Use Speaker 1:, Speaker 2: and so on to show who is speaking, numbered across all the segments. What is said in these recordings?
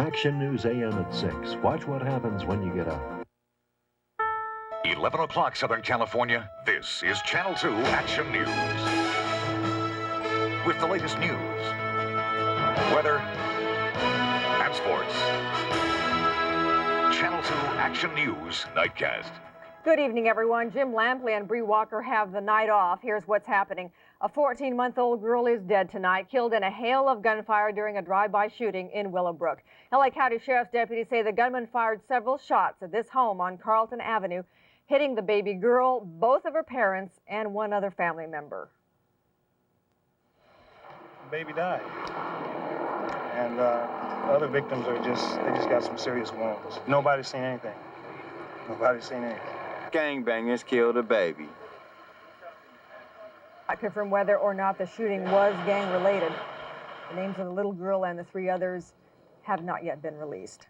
Speaker 1: Action News AM at 6. Watch what happens when you get up.
Speaker 2: 11 o'clock Southern California, this is Channel 2 Action News. With the latest news, weather, and sports. Channel 2 Action News Nightcast.
Speaker 3: Good evening, everyone. Jim Lampley and Bree Walker have the night off. Here's what's happening. A 14-month-old girl is dead tonight, killed in a hail of gunfire during a drive-by shooting in Willowbrook. LA County Sheriff's deputies say the gunman fired several shots at this home on Carlton Avenue, hitting the baby girl, both of her parents, and one other family member.
Speaker 4: The baby died. And other victims they just got some serious wounds. Nobody's seen anything. Nobody's seen anything.
Speaker 5: Gangbangers killed a baby.
Speaker 3: I confirm whether or not the shooting was gang-related. The names of the little girl and the three others have not yet been released.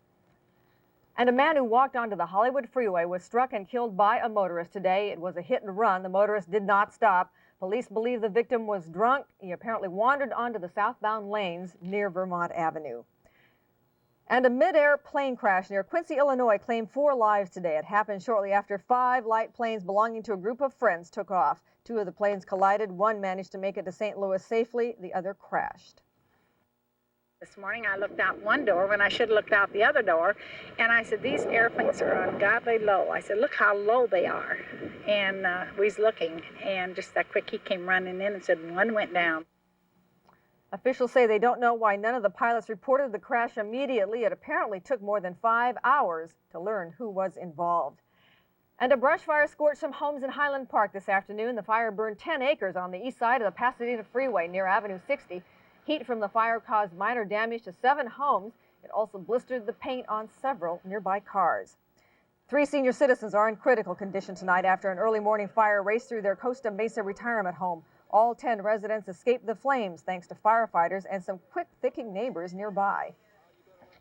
Speaker 3: And a man who walked onto the Hollywood freeway was struck and killed by a motorist today. It was a hit and run. The motorist did not stop. Police believe the victim was drunk. He apparently wandered onto the southbound lanes near Vermont Avenue. And a mid-air plane crash near Quincy, Illinois claimed 4 lives today. It happened shortly after 5 light planes belonging to a group of friends took off. 2 of the planes collided. One managed to make it to St. Louis safely. The other crashed.
Speaker 6: This morning I looked out one door when I should have looked out the other door, and I said, these airplanes are ungodly low. I said, look how low they are. And we was looking, and just that quick he came running in and said, one went down.
Speaker 3: Officials say they don't know why none of the pilots reported the crash immediately. It apparently took more than 5 hours to learn who was involved. And a brush fire scorched some homes in Highland Park this afternoon. The fire burned 10 acres on the east side of the Pasadena Freeway near Avenue 60. Heat from the fire caused minor damage to 7 homes. It also blistered the paint on several nearby cars. 3 senior citizens are in critical condition tonight after an early morning fire raced through their Costa Mesa retirement home. All 10 residents escaped the flames thanks to firefighters and some quick-thinking neighbors nearby.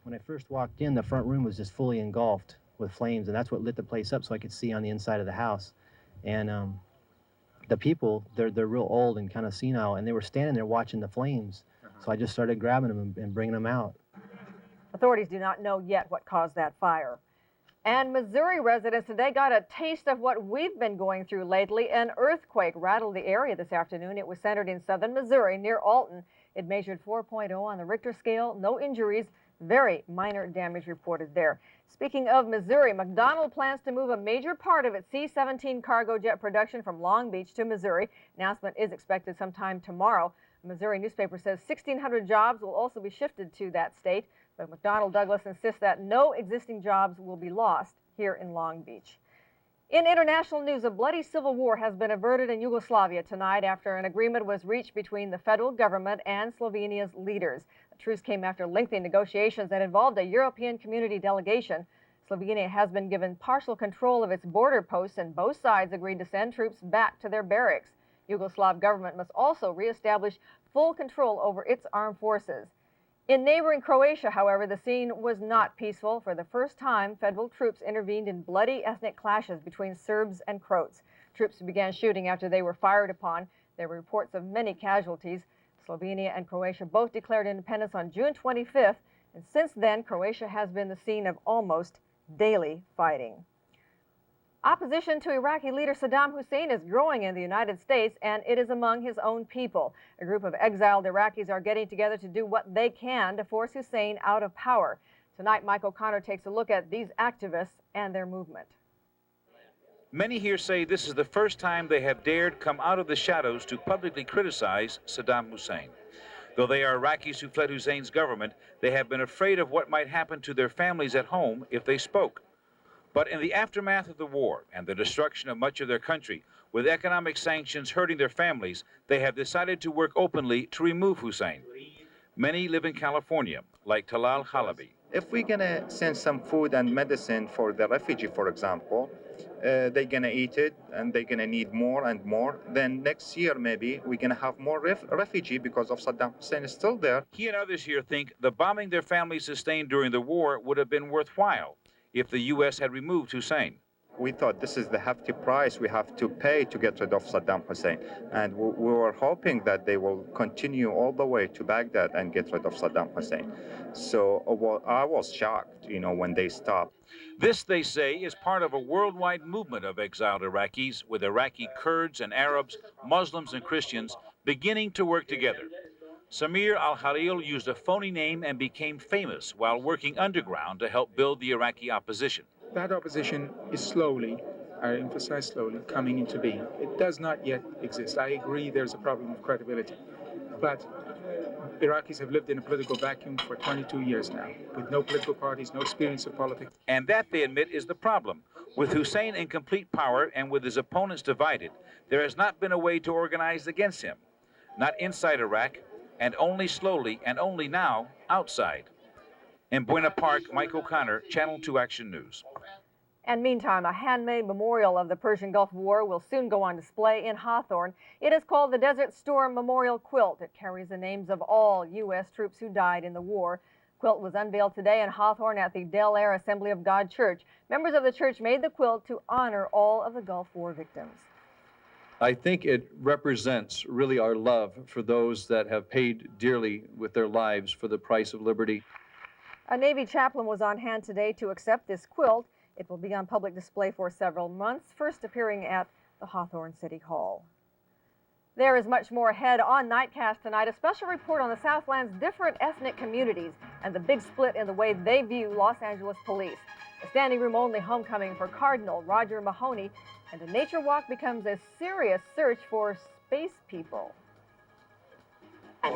Speaker 7: When I first walked in, the front room was just fully engulfed with flames, and that's what lit the place up so I could see on the inside of the house. And the people, they're real old and kind of senile, and they were standing there watching the flames. So I just started grabbing them and bringing them out.
Speaker 3: Authorities do not know yet what caused that fire. And Missouri residents today got a taste of what we've been going through lately. An earthquake rattled the area this afternoon. It was centered in southern Missouri near Alton. It measured 4.0 on the Richter scale. No injuries, very minor damage reported there. Speaking of Missouri, McDonnell plans to move a major part of its C-17 cargo jet production from Long Beach to Missouri. Announcement is expected sometime tomorrow. A Missouri newspaper says 1,600 jobs will also be shifted to that state. But McDonnell Douglas insists that no existing jobs will be lost here in Long Beach. In international news, a bloody civil war has been averted in Yugoslavia tonight after an agreement was reached between the federal government and Slovenia's leaders. The truce came after lengthy negotiations that involved a European community delegation. Slovenia has been given partial control of its border posts, and both sides agreed to send troops back to their barracks. Yugoslav government must also reestablish full control over its armed forces. In neighboring Croatia, however, the scene was not peaceful. For the first time, federal troops intervened in bloody ethnic clashes between Serbs and Croats. Troops began shooting after they were fired upon. There were reports of many casualties. Slovenia and Croatia both declared independence on June 25th, and since then, Croatia has been the scene of almost daily fighting. Opposition to Iraqi leader Saddam Hussein is growing in the United States, and it is among his own people. A group of exiled Iraqis are getting together to do what they can to force Hussein out of power. Tonight, Mike O'Connor takes a look at these activists and their movement.
Speaker 8: Many here say this is the first time they have dared come out of the shadows to publicly criticize Saddam Hussein. Though they are Iraqis who fled Hussein's government, they have been afraid of what might happen to their families at home if they spoke. But in the aftermath of the war and the destruction of much of their country, with economic sanctions hurting their families, they have decided to work openly to remove Hussein. Many live in California, like Talal Halabi.
Speaker 9: If we're going to send some food and medicine for the refugee, for example, they're going to eat it and they're going to need more and more. Then next year, maybe, we're going to have more refugee because of Saddam Hussein is still there.
Speaker 8: He and others here think the bombing their families sustained during the war would have been worthwhile if the U.S. had removed Hussein.
Speaker 9: we thought this is the hefty price we have to pay to get rid of Saddam Hussein. And we were hoping that they will continue all the way to Baghdad and get rid of Saddam Hussein. So I was shocked, when they stopped.
Speaker 8: This, they say, is part of a worldwide movement of exiled Iraqis, with Iraqi Kurds and Arabs, Muslims and Christians beginning to work together. Samir al-Khalil used a phony name and became famous while working underground to help build the Iraqi opposition.
Speaker 10: That opposition is slowly, I emphasize slowly, coming into being. It does not yet exist. I agree there's a problem of credibility. But Iraqis have lived in a political vacuum for 22 years now, with no political parties, no experience of politics.
Speaker 8: And that, they admit, is the problem. With Hussein in complete power and with his opponents divided, there has not been a way to organize against him. Not inside Iraq, and only slowly, and only now, outside. In Buena Park, Mike O'Connor, Channel 2 Action News.
Speaker 3: And meantime, a handmade memorial of the Persian Gulf War will soon go on display in Hawthorne. It is called the Desert Storm Memorial Quilt. It carries the names of all U.S. troops who died in the war. Quilt was unveiled today in Hawthorne at the Del Air Assembly of God Church. Members of the church made the quilt to honor all of the Gulf War victims.
Speaker 11: I think it represents really our love for those that have paid dearly with their lives for the price of liberty.
Speaker 3: A Navy chaplain was on hand today to accept this quilt. It will be on public display for several months, first appearing at the Hawthorne City Hall. There is much more ahead on Nightcast tonight. A special report on the Southland's different ethnic communities and the big split in the way they view Los Angeles police. A standing room only homecoming for Cardinal Roger Mahoney, and a nature walk becomes a serious search for space people.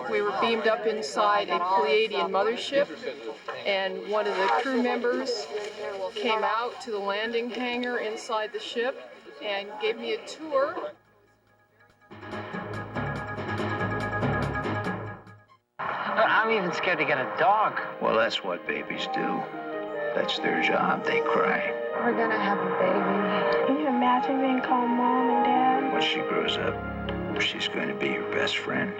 Speaker 12: We were beamed up inside a Pleiadian mothership, and one of the crew members came out to the landing hangar inside the ship and gave me a tour.
Speaker 13: I'm even scared to get a dog.
Speaker 14: Well, that's what babies do. That's their job. They cry.
Speaker 15: We're gonna have a baby. Can you imagine being called Mom and Dad?
Speaker 14: When she grows up, she's going to be your best friend.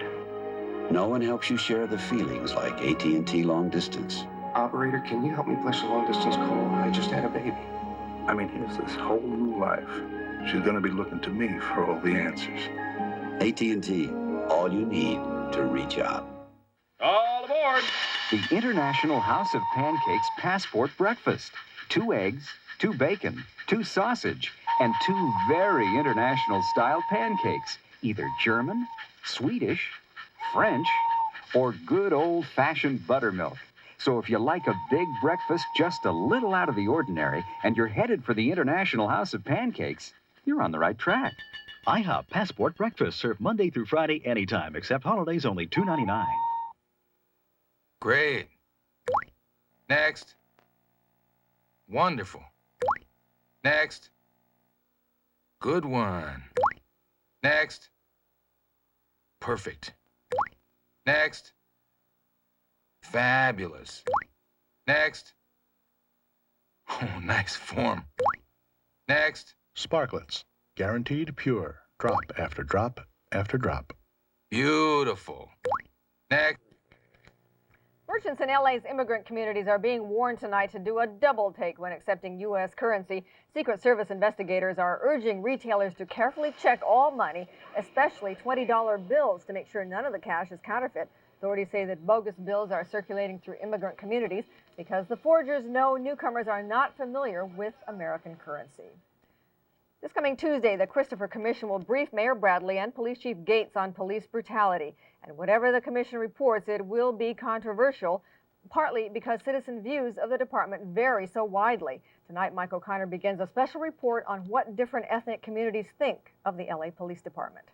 Speaker 14: No one helps you share the feelings like AT&T Long Distance.
Speaker 16: Operator, can you help me place a long-distance call? I just had a baby.
Speaker 17: I mean, here's this whole new life. She's going to be looking to me for all the answers.
Speaker 14: AT&T, all you need to reach out.
Speaker 8: All aboard!
Speaker 18: The International House of Pancakes Passport Breakfast. 2 eggs, 2 bacon, 2 sausage, and 2 very international-style pancakes. Either German, Swedish, French, or good old-fashioned buttermilk. So if you like a big breakfast just a little out of the ordinary and you're headed for the International House of Pancakes, you're on the right track.
Speaker 19: IHOP Passport Breakfast, served Monday through Friday anytime, except holidays only $2.99.
Speaker 20: Great. Next. Wonderful. Next. Good one. Next. Perfect. Next. Fabulous. Next. Oh, nice form. Next.
Speaker 17: Sparklets. Guaranteed pure. Drop after drop after drop.
Speaker 20: Beautiful. Next.
Speaker 3: Merchants in LA's immigrant communities are being warned tonight to do a double take when accepting U.S. currency. Secret Service investigators are urging retailers to carefully check all money, especially $20 bills, to make sure none of the cash is counterfeit. Authorities say that bogus bills are circulating through immigrant communities because the forgers know newcomers are not familiar with American currency. This coming Tuesday, the Christopher Commission will brief Mayor Bradley and Police Chief Gates on police brutality. And whatever the commission reports, it will be controversial, partly because citizen views of the department vary so widely. Tonight, Mike O'Connor begins a special report on what different ethnic communities think of the LA Police Department.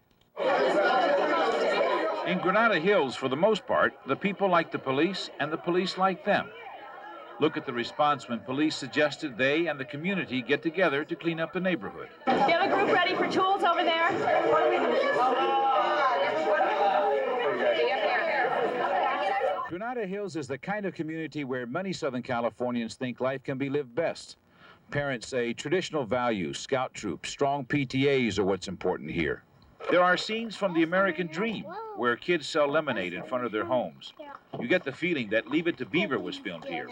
Speaker 8: In Granada Hills, for the most part, the people like the police and the police like them. Look at the response when police suggested they and the community get together to clean up the neighborhood.
Speaker 15: You have a group ready for tools over there?
Speaker 8: Granada Hills is the kind of community where many Southern Californians think life can be lived best. Parents say traditional values, scout troops, strong PTAs are what's important here. There are scenes from the American Dream where kids sell lemonade in front of their homes. You get the feeling that Leave It to Beaver was filmed here.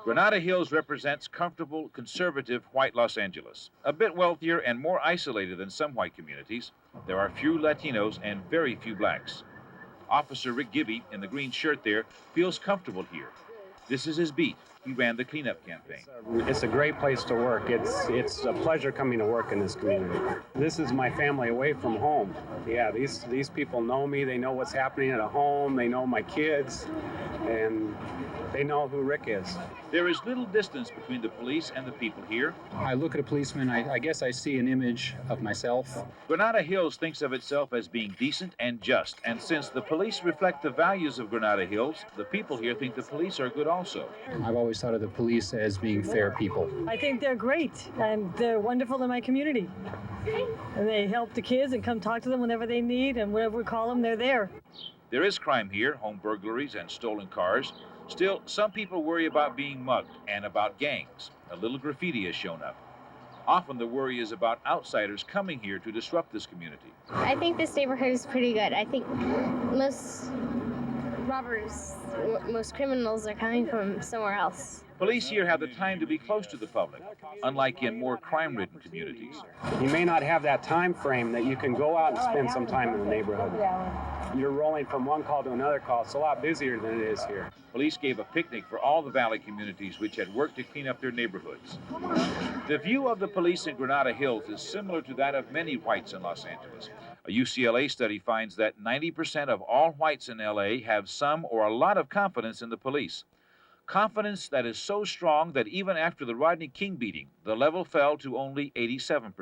Speaker 8: Granada Hills represents comfortable, conservative white Los Angeles. A bit wealthier and more isolated than some white communities. There are few Latinos and very few blacks. Officer Rick Gibby, in the green shirt there, feels comfortable here. This is his beat. He ran the cleanup campaign.
Speaker 21: It's a great place to work. It's a pleasure coming to work in this community. This is my family away from home. Yeah, these people know me. They know what's happening at home. They know my kids, and they know who Rick is.
Speaker 8: There is little distance between the police and the people here.
Speaker 21: I look at a policeman, I guess I see an image of myself.
Speaker 8: Granada Hills thinks of itself as being decent and just, and since the police reflect the values of Granada Hills, the people here think the police are good also.
Speaker 21: I've always thought of the police as being fair people.
Speaker 22: I think they're great, and they're wonderful in my community. And they help the kids and come talk to them whenever they need, and whenever we call them, they're there.
Speaker 8: There is crime here, home burglaries and stolen cars. Still, some people worry about being mugged and about gangs. A little graffiti has shown up. Often the worry is about outsiders coming here to disrupt this community.
Speaker 23: I think this neighborhood is pretty good. I think most robbers, most criminals are coming from somewhere else.
Speaker 8: Police here have the time to be close to the public, unlike in more crime-ridden communities.
Speaker 21: You may not have that time frame that you can go out and spend some time in the neighborhood. You're rolling from one call to another call. It's a lot busier than it is here.
Speaker 8: Police gave a picnic for all the Valley communities which had worked to clean up their neighborhoods. The view of the police in Granada Hills is similar to that of many whites in Los Angeles. A UCLA study finds that 90% of all whites in LA have some or a lot of confidence in the police. Confidence that is so strong that even after the Rodney King beating, the level fell to only 87%.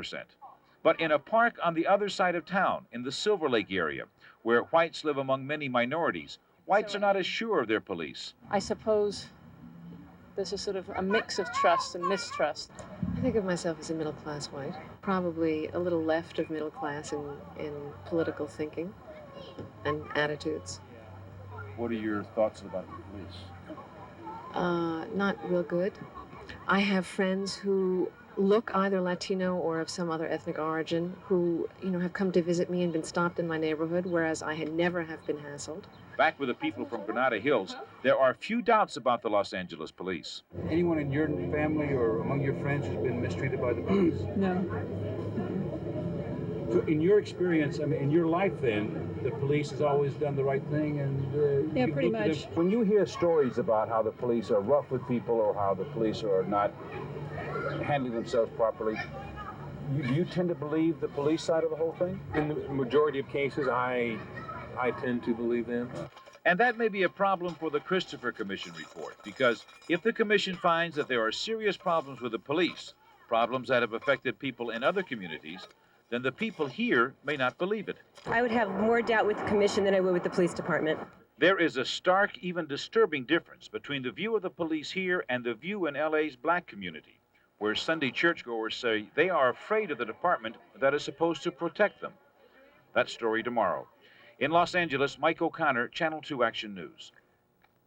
Speaker 8: But in a park on the other side of town, in the Silver Lake area, where whites live among many minorities, whites are not as sure of their police.
Speaker 24: I suppose there's a sort of a mix of trust and mistrust.
Speaker 25: I think of myself as a middle-class white, probably a little left of middle class in political thinking and attitudes.
Speaker 8: What are your thoughts about the police?
Speaker 25: Not real good. I have friends who look either Latino or of some other ethnic origin who, have come to visit me and been stopped in my neighborhood, whereas I had never have been hassled.
Speaker 8: Back with the people from Granada Hills, there are few doubts about the Los Angeles police.
Speaker 26: Anyone in your family or among your friends who's been mistreated by the police?
Speaker 22: No.
Speaker 26: So in your experience, in your life then, the police has always done the right thing and...
Speaker 22: yeah, pretty much.
Speaker 26: When you hear stories about how the police are rough with people or how the police are not handling themselves properly, do you tend to believe the police side of the whole thing? In the majority of cases, I tend to believe them.
Speaker 8: And that may be a problem for the Christopher Commission report, because if the commission finds that there are serious problems with the police, problems that have affected people in other communities, then the people here may not believe it.
Speaker 27: I would have more doubt with the commission than I would with the police department.
Speaker 8: There is a stark, even disturbing difference between the view of the police here and the view in LA's black community, where Sunday churchgoers say they are afraid of the department that is supposed to protect them. That story tomorrow. In Los Angeles, Mike O'Connor, Channel 2 Action News.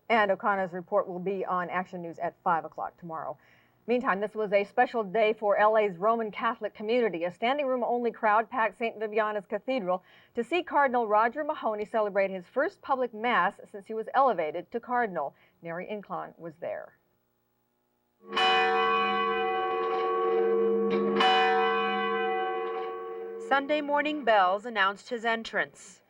Speaker 3: And O'Connor's report will be on Action News at 5 o'clock tomorrow. Meantime, this was a special day for LA's Roman Catholic community. A standing room only crowd packed St. Vibiana's Cathedral to see Cardinal Roger Mahony celebrate his first public mass since he was elevated to cardinal. Neri Inclon was there.
Speaker 28: Sunday morning bells announced his entrance.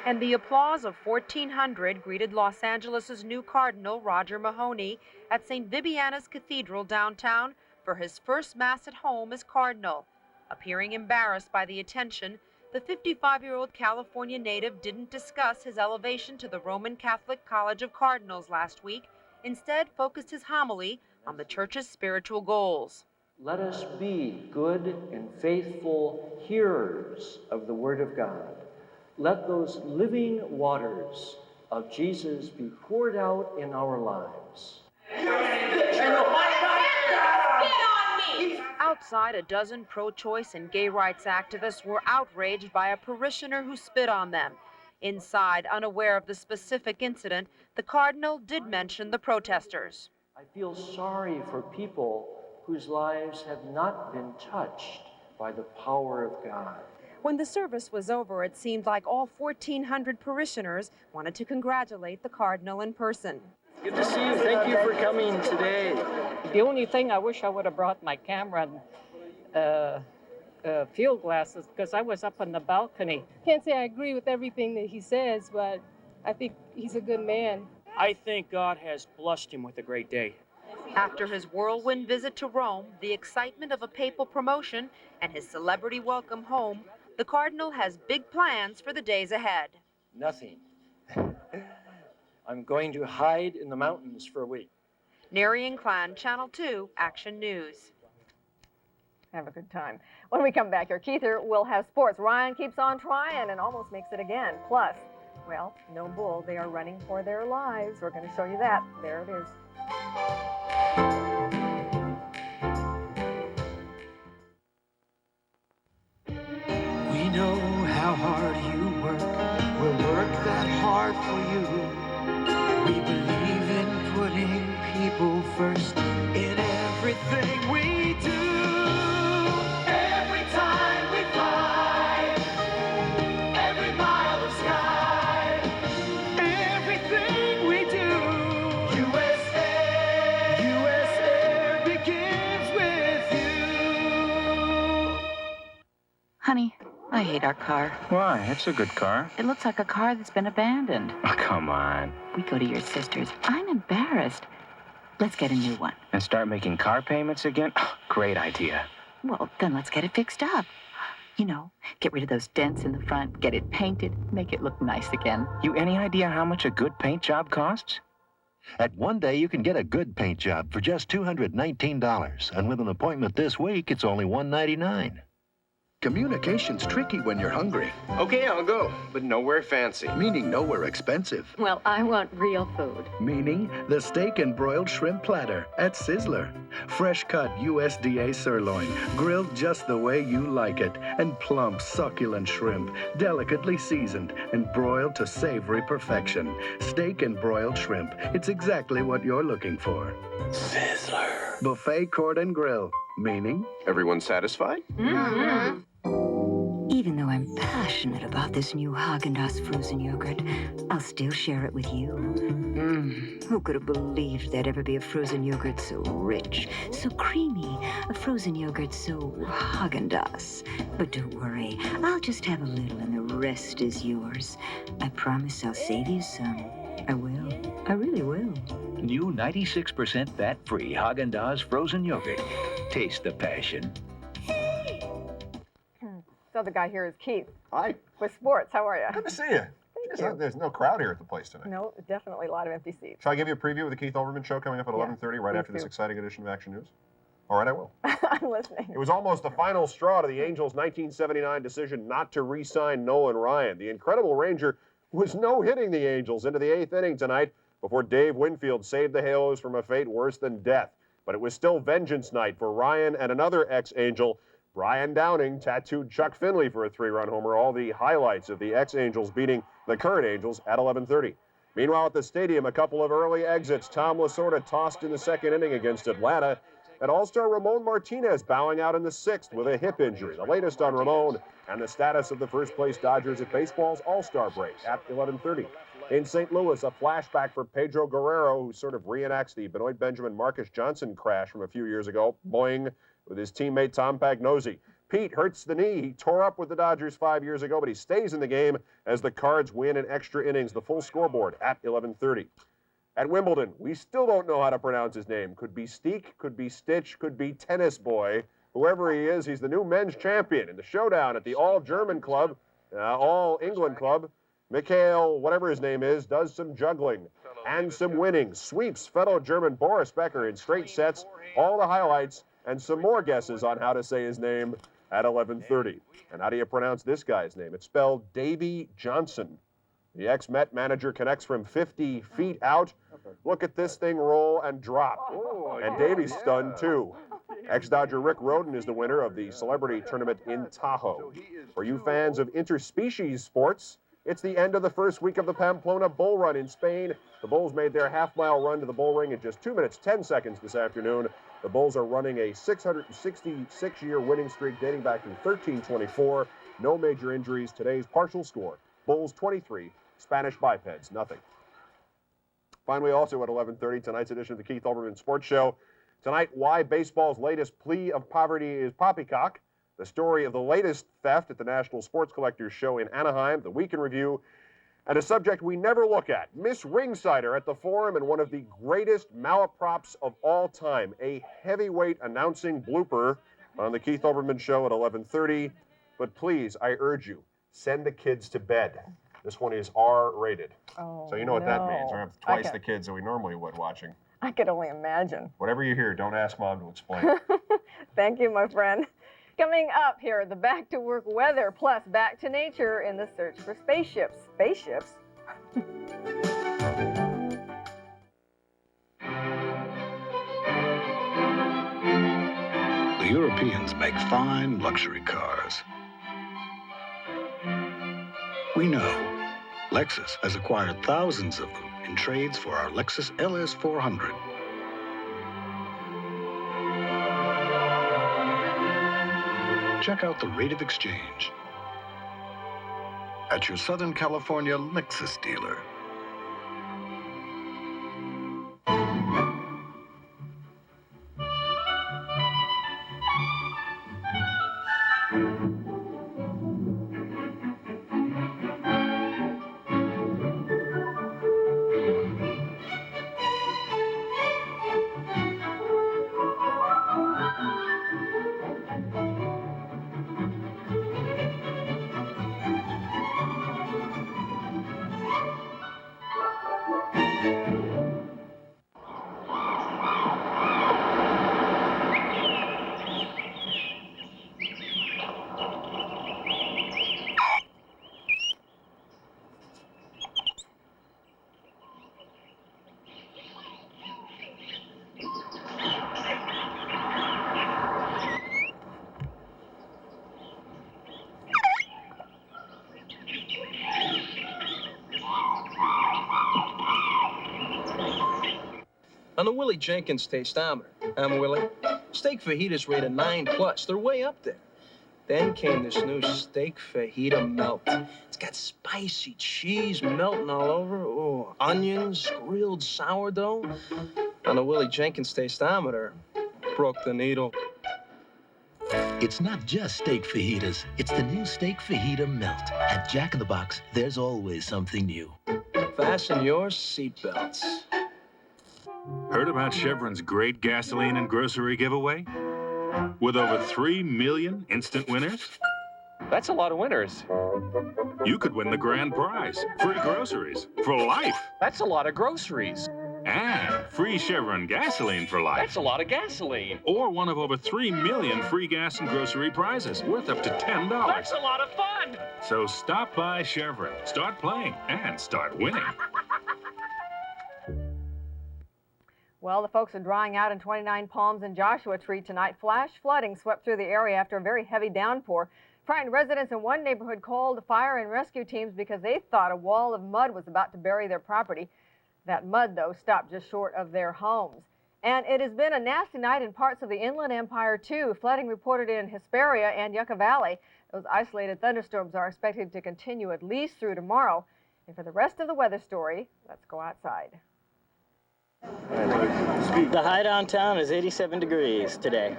Speaker 28: And the applause of 1,400 greeted Los Angeles' new Cardinal, Roger Mahony, at St. Vibiana's Cathedral downtown for his first Mass at home as Cardinal. Appearing embarrassed by the attention, the 55-year-old California native didn't discuss his elevation to the Roman Catholic College of Cardinals last week, instead focused his homily on the Church's spiritual goals.
Speaker 29: Let us be good and faithful hearers of the Word of God. Let those living waters of Jesus be poured out in our lives.
Speaker 28: Outside, a dozen pro-choice and gay rights activists were outraged by a parishioner who spit on them. Inside, unaware of the specific incident, the Cardinal did mention the protesters.
Speaker 29: I feel sorry for people whose lives have not been touched by the power of God.
Speaker 28: When the service was over, it seemed like all 1,400 parishioners wanted to congratulate the Cardinal in person.
Speaker 1: Good to see you. Thank you for coming today.
Speaker 2: The only thing I wish I would have brought my camera and field glasses, because I was up on the balcony.
Speaker 4: Can't say I agree with everything that he says, but I think he's a good man.
Speaker 2: I think God has blessed him with a great day.
Speaker 28: After his whirlwind visit to Rome, the excitement of a papal promotion, and his celebrity welcome home, the Cardinal has big plans for the days ahead.
Speaker 29: Nothing. I'm going to hide in the mountains for a week.
Speaker 28: Neri Clan, Channel 2, Action News.
Speaker 3: Have a good time. When we come back here, Keither will have sports. Ryan keeps on trying and almost makes it again. Plus, well, no bull. They are running for their lives. We're going to show you that. There it is.
Speaker 5: We know how hard you work. We'll work that hard for you. We believe in putting people first in everything we do. Every time we fly, every mile of sky, everything we do. USA begins with you.
Speaker 6: Honey, I hate our car.
Speaker 7: Why? It's a good car.
Speaker 6: It looks like a car that's been abandoned.
Speaker 7: Oh, come on.
Speaker 6: We go to your sister's. I'm embarrassed. Let's get a new one.
Speaker 7: And start making car payments again? Oh, great idea.
Speaker 6: Well, then let's get it fixed up. You know, get rid of those dents in the front, get it painted, make it look nice again.
Speaker 7: You any idea how much a good paint job costs?
Speaker 9: At One Day, you can get a good paint job for just $219. And with an appointment this week, it's only $199.
Speaker 10: Communication's tricky when you're hungry.
Speaker 11: Okay, I'll go, but nowhere fancy.
Speaker 10: Meaning nowhere expensive.
Speaker 6: Well, I want real food.
Speaker 10: Meaning the steak and broiled shrimp platter at Sizzler. Fresh cut USDA sirloin, grilled just the way you like it, and plump, succulent shrimp, delicately seasoned and broiled to savory perfection. Steak and broiled shrimp. It's exactly what you're looking for.
Speaker 11: Sizzler.
Speaker 10: Buffet, court, and grill. Meaning?
Speaker 11: Everyone satisfied?
Speaker 6: Mm-hmm.
Speaker 30: Even though I'm passionate about this new Haagen-Dazs frozen yogurt, I'll still share it with you. Who could have believed there'd ever be a frozen yogurt so rich, so creamy, a frozen yogurt so Haagen-Dazs? But don't worry, I'll just have a little and the rest is yours. I promise I'll save you some. I will. I really will.
Speaker 19: New 96% fat-free Haagen-Dazs frozen yogurt. Taste the passion.
Speaker 3: This other guy here is Keith.
Speaker 31: Hi.
Speaker 3: With sports. How are you?
Speaker 31: Good to see you.
Speaker 3: you.
Speaker 31: There's no crowd here at the place tonight.
Speaker 3: No, definitely a lot of empty seats.
Speaker 31: Shall I give you a preview of the Keith Olbermann Show coming up at 11:30 right after this exciting edition of Action News? All right, I will.
Speaker 3: I'm listening.
Speaker 31: It was almost the final straw to the Angels' 1979 decision not to re-sign Nolan Ryan. The incredible Ranger was no-hitting the Angels into the 8th inning tonight before Dave Winfield saved the Halos from a fate worse than death. But it was still vengeance night for Ryan and another ex-Angel. Brian Downing tattooed Chuck Finley for a 3-run homer. All the highlights of the ex-Angels beating the current Angels at 11:30. Meanwhile, at the stadium, a couple of early exits. Tom Lasorda tossed in the 2nd inning against Atlanta. And All-Star Ramon Martinez bowing out in the 6th with a hip injury. The latest on Ramon and the status of the first-place Dodgers at baseball's All-Star break at 11:30. In St. Louis, a flashback for Pedro Guerrero, who sort of reenacts the Benoit Benjamin Marcus Johnson crash from a few years ago, boing, with his teammate Tom Pagnosi. Pete hurts the knee. He tore up with the Dodgers 5 years ago, but he stays in the game as the Cards win in extra innings. The full scoreboard at 11:30. At Wimbledon, we still don't know how to pronounce his name. Could be Steek, could be Stitch, could be Tennis Boy. Whoever he is, he's the new men's champion in the showdown at the All-German Club, All-England Club. Mikhail, whatever his name is, does some juggling and some winning. Sweeps fellow German Boris Becker in straight sets. All the highlights and some more guesses on how to say his name at 11:30. And how do you pronounce this guy's name? It's spelled Davy Johnson. The ex-Met manager connects from 50 feet out. Look at this thing roll and drop. And Davy's stunned, too. Ex-Dodger Rick Rhoden is the winner of the celebrity tournament in Tahoe. For you fans of interspecies sports, it's the end of the first week of the Pamplona Bull Run in Spain. The Bulls made their half-mile run to the bull ring in just 2 minutes, 10 seconds this afternoon. The Bulls are running a 666-year winning streak dating back to 1324. No major injuries. Today's partial score, Bulls 23, Spanish Bipeds, nothing. Finally, also at 11:30, tonight's edition of the Keith Olbermann Sports Show. Tonight, why baseball's latest plea of poverty is poppycock, the story of the latest theft at the National Sports Collectors Show in Anaheim, the Week in Review, and a subject we never look at, Miss Ringsider at the Forum and one of the greatest malaprops of all time, a heavyweight announcing blooper on the Keith Olbermann Show at 11:30. But please, I urge you, send the kids to bed. This one is R-rated.
Speaker 3: Oh,
Speaker 31: so you know what that means. We have twice
Speaker 3: Okay.
Speaker 31: the kids that we normally would watching.
Speaker 3: I could only imagine.
Speaker 31: Whatever you hear, don't ask Mom to explain.
Speaker 3: Thank you, my friend. Coming up here, the back to work weather, plus back to nature in the search for spaceships. Spaceships?
Speaker 12: The Europeans make fine luxury cars. We know Lexus has acquired thousands of them in trades for our Lexus LS 400. Check out the rate of exchange at your Southern California Lexus dealer.
Speaker 13: On the Willie Jenkins tasteometer, I'm Willie. Steak fajitas rate a 9+. They're way up there. Then came this new steak fajita melt. It's got spicy cheese melting all over. Oh, onions, grilled sourdough. On the Willie Jenkins tasteometer, broke the needle.
Speaker 14: It's not just steak fajitas. It's the new steak fajita melt. At Jack in the Box, there's always something new.
Speaker 13: Fasten your seatbelts.
Speaker 8: Heard about Chevron's great gasoline and grocery giveaway? With over 3 million instant winners?
Speaker 1: That's a lot of winners.
Speaker 8: You could win the grand prize, free groceries for life.
Speaker 1: That's a lot of groceries.
Speaker 8: And free Chevron gasoline for life.
Speaker 1: That's a lot of gasoline.
Speaker 8: Or one of over 3 million free gas and grocery prizes worth up to $10.
Speaker 1: That's a lot of fun.
Speaker 8: So stop by Chevron, start playing, and start winning.
Speaker 3: Well, the folks are drying out in 29 Palms and Joshua Tree tonight. Flash flooding swept through the area after a very heavy downpour. Frightened residents in one neighborhood called fire and rescue teams because they thought a wall of mud was about to bury their property. That mud, though, stopped just short of their homes. And it has been a nasty night in parts of the Inland Empire, too. Flooding reported in Hesperia and Yucca Valley. Those isolated thunderstorms are expected to continue at least through tomorrow. And for the rest of the weather story, let's go outside.
Speaker 15: The high downtown is 87 degrees today.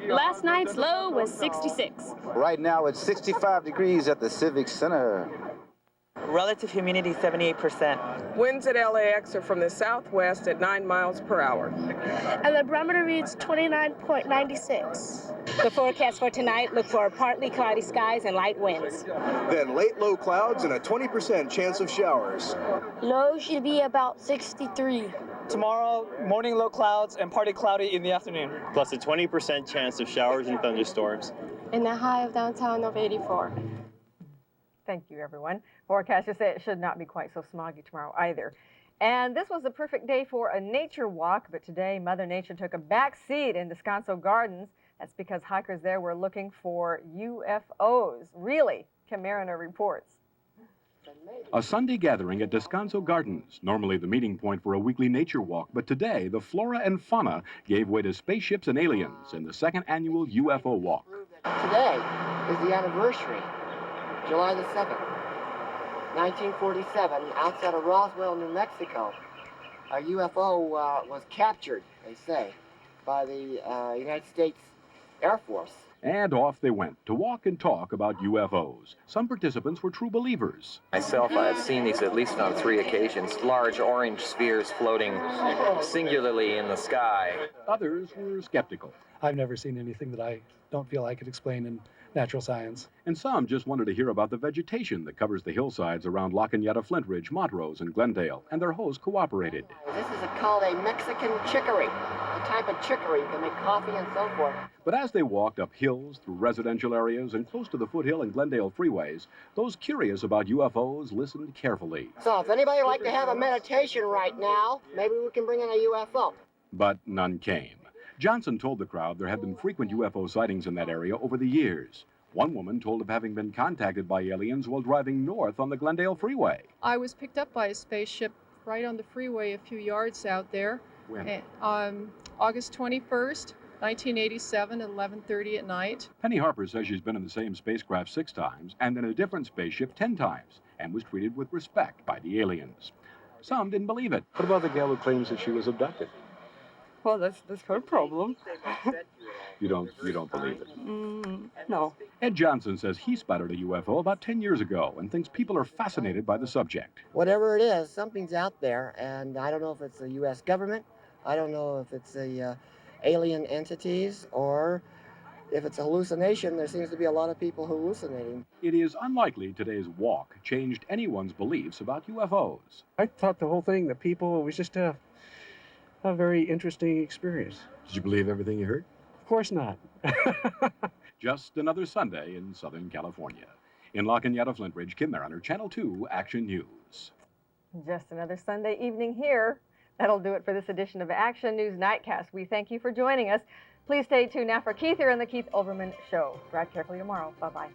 Speaker 16: Last night's low was 66.
Speaker 17: Right now it's 65 degrees at the Civic Center.
Speaker 18: Relative humidity 78%.
Speaker 20: Winds at LAX are from the southwest at 9 miles per hour.
Speaker 16: And the barometer reads 29.96. The forecast for tonight, look for partly cloudy skies and light winds.
Speaker 21: Then late low clouds and a 20% chance of showers.
Speaker 16: Low should be about 63.
Speaker 15: Tomorrow, morning low clouds and partly cloudy in the afternoon.
Speaker 23: Plus a 20% chance of showers and thunderstorms.
Speaker 16: And a high of downtown of 84.
Speaker 3: Thank you, everyone. Forecasters say it should not be quite so smoggy tomorrow either. And this was the perfect day for a nature walk, but today Mother Nature took a back seat in Descanso Gardens. That's because hikers there were looking for UFOs. Really, Kim Mariner reports.
Speaker 24: A Sunday gathering at Descanso Gardens, normally the meeting point for a weekly nature walk, but today the flora and fauna gave way to spaceships and aliens in the second annual UFO walk.
Speaker 32: Today is the anniversary
Speaker 2: July the 7th, 1947, outside of Roswell, New Mexico. A UFO was captured, they say, by the United States Air Force.
Speaker 24: And off they went to walk and talk about UFOs. Some participants were true believers.
Speaker 4: Myself, I have seen these at least on 3 occasions. Large orange spheres floating singularly in the sky.
Speaker 24: Others were skeptical.
Speaker 5: I've never seen anything that I don't feel I could explain in natural science.
Speaker 24: And some just wanted to hear about the vegetation that covers the hillsides around La Cañada, Flint Ridge, Montrose, and Glendale, and their hosts cooperated.
Speaker 2: This is called a Mexican chicory, a type of chicory to make coffee and so forth.
Speaker 24: But as they walked up hills, through residential areas, and close to the Foothill and Glendale freeways, those curious about UFOs listened carefully.
Speaker 2: So if anybody would like to have a meditation right now, maybe we can bring in a UFO.
Speaker 24: But none came. Johnson told the crowd there had been frequent UFO sightings in that area over the years. One woman told of having been contacted by aliens while driving north on the Glendale freeway.
Speaker 7: I was picked up by a spaceship right on the freeway a few yards out there.
Speaker 24: When?
Speaker 7: August 21st, 1987 at 11:30 at night.
Speaker 24: Penny Harper says she's been in the same spacecraft 6 times and in a different spaceship 10 times and was treated with respect by the aliens. Some didn't believe it. What about the gal who claims that she was abducted?
Speaker 9: Well, that's her problem.
Speaker 24: You don't believe it?
Speaker 9: No.
Speaker 24: Ed Johnson says he spotted a UFO about 10 years ago and thinks people are fascinated by the subject.
Speaker 2: Whatever it is, something's out there, and I don't know if it's the U.S. government, I don't know if it's the alien entities, or if it's a hallucination. There seems to be a lot of people hallucinating.
Speaker 24: It is unlikely today's walk changed anyone's beliefs about UFOs.
Speaker 22: I thought the whole thing, the people, was just a very interesting experience.
Speaker 24: Did you believe everything you heard?
Speaker 22: Of course not.
Speaker 24: Just another Sunday in Southern California. In La Cañada, Flint Ridge, Kim Mariner, Channel 2 Action News.
Speaker 3: Just another Sunday evening here. That'll do it for this edition of Action News Nightcast. We thank you for joining us. Please stay tuned now for Keith here on The Keith Olbermann Show. Drive carefully tomorrow. Bye-bye.